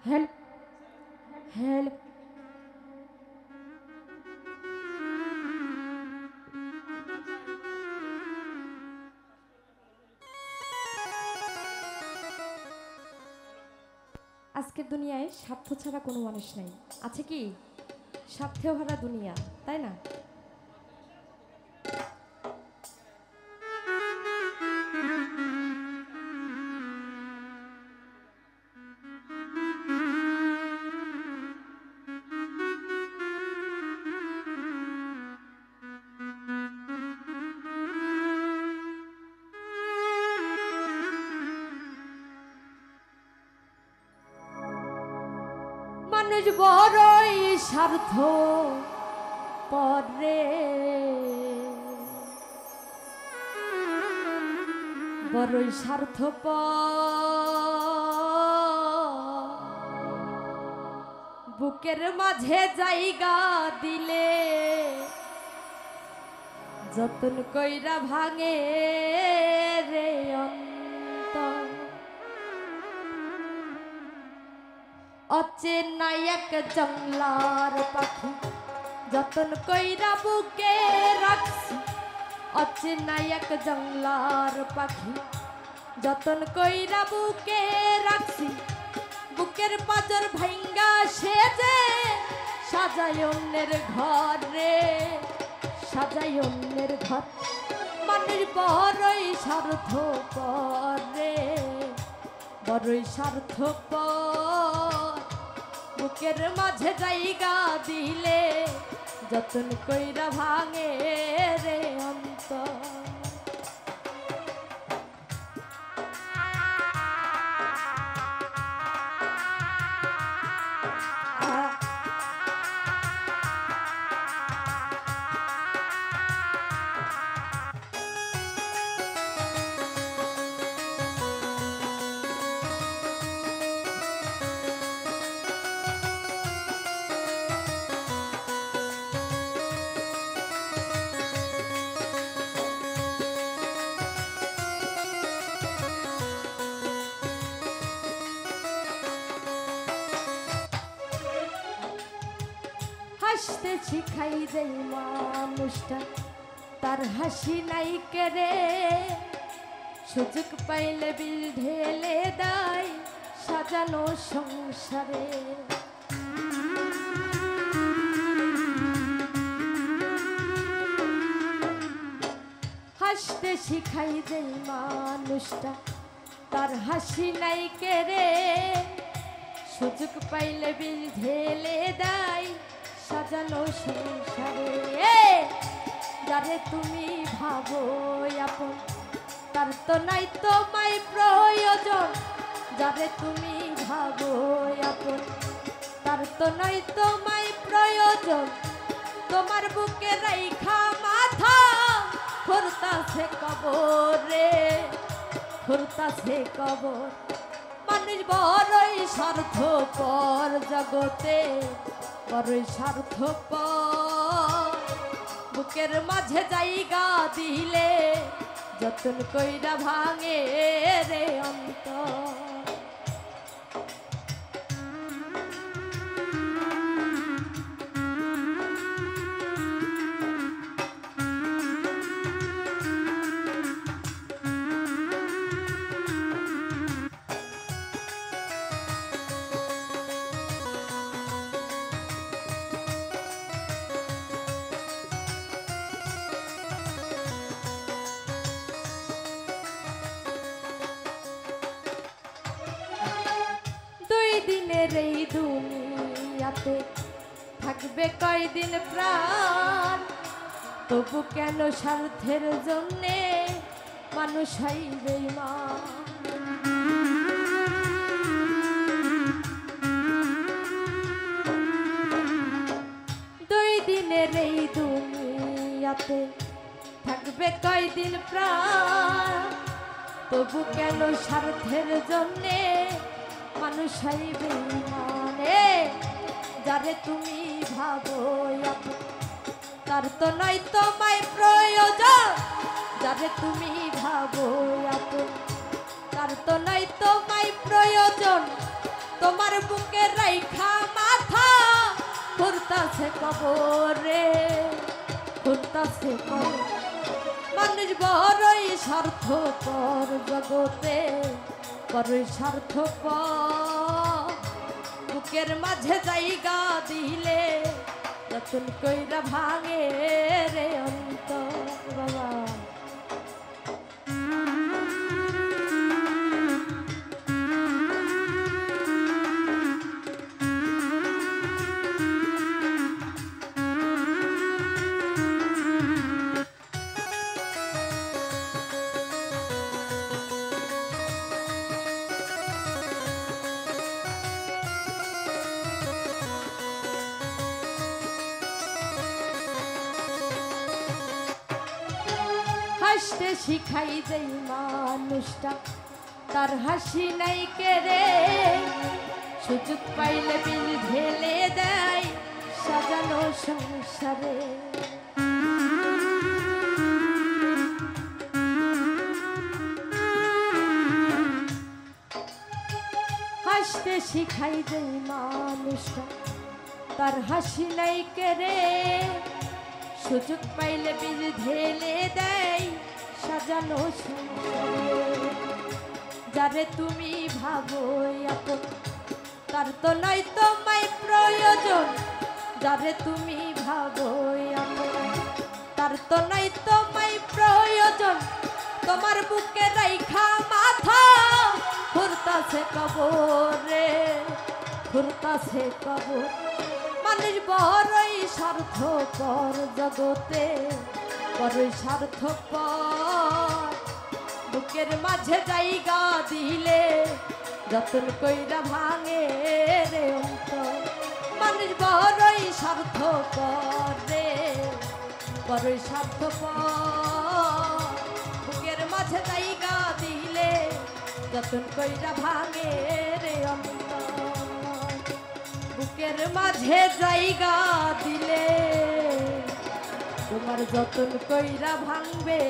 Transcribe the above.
Hello hello আজকের দুনিয়ায় স্বার্থ ছাড়া কোনো মানুষ নাই। আছে কি? স্বার্থেও ভরা দুনিয়া, তাই না? মানুষ বড়ই স্বার্থ পরে, বড়ই স্বার্থ বুকের মাঝে জায়গা দিলে যতন কইরা ভাঙে রে অন্তর। অচেনা এক জংলার পাখি যতন কইরা বুকে রাখছি। অচেনা এক জংলার পাখি যতন কইরা বুকে রাখছি। বুকের পাজর ভাঙ্গা সেজে সাজাই অন্যের ঘর রে, সাজাই অন্যের ঘর। মানুষ বড়ই স্বার্থপর রে, বড়ই স্বার্থপর। বুকের মাঝে জায়গা দিলে যতন কইরা ভাঙে রে অন্তর। হাসতে শিখাই দেই মানুষটা, তার হাসি নাই কেড়ে। সুযোগ পাইলে বিল ঢেলে দেয় সাজানো সংসারে। হাসতে শিখাই দেই মানুষটা, তার হাসি নাই কেড়ে। সুযোগ পাইলে বিল ঢেলে দেয় সাজানো সংসারে। যারে তুমি ভাবো আপন, তার তো নাই তোমায় প্রয়োজন। যারে তুমি ভাবো আপন, তার তো নাই তোমায় প্রয়োজন। তোমার বুকে রাইখা মাথা খুঁড়তাছে কবর রে, খুঁড়তাছে কবর। মানুষ বড়ই স্বার্থপর জগতে, বড়ই স্বার্থপর। বুকের মাঝে জায়গা দিলে যতন কইরা ভাঙে রে অন্তর। দিনের এই দুনিয়াতে থাকবে কয়দিন প্রাণ, তবু কেন স্বার্থের জন্যে মানুষ হয় বেঈমান। দুই দিনের এই দুনিয়াতে থাকবে কয়দিন প্রাণ, তবু কেন স্বার্থের জন্যে মানুষ হয় বেঈমানে। যারে তুমি ভাবো আপন, তার তো নয় তোমায় প্রয়োজন। যারে তুমি ভাবো আপন, তার তো নয় তোমায় প্রয়োজন। তোমার বুকে কবরে খুঁড়তাছে কবর। মানুষ বড়ই স্বার্থপর জগতে, বড়ই স্বার্থপর। বুকের মাঝে জায়গা দিলে যতন কইরা ভাঙে রে অন্তর বাবা। হাসতে শিখাই যেই মানুষটা তার হাসি নাই কেড়ে, সুযোগ পাইলে বিল ঢেলে দেয় সাজানো সংসারে। হাসতে শিখাই যেই মানুষটা তার হাসি নাই কেড়ে, সুযোগ পাইলে বীজ ঢেলে দেয় সাজানো সংসারে। যারে তুমি ভাবো আপন তার তো নাই তোমায় প্রয়োজন, যারে তুমি ভাবো আপন তার তো নাই তোমায় প্রয়োজন। তোমার বুকে রাইখা মাথা ঘুরতাছে কবরে, ঘুরতাছে কবর। মানুষ বড়ই স্বার্থপর জগতে, বড়ই স্বার্থপর। বুকের মাঝে জায়গা দিলে যতন কইরা ভাঙে রে অন্তর। মানুষ বড়ই স্বার্থপর রে, বড়ই স্বার্থপর। বুকের মাঝে জায়গা দিলে যতন কইরা ভাঙে রে অন্তর। বুকের মাঝে জায়গা দিলে তোমার যতন কইরা ভাঙবে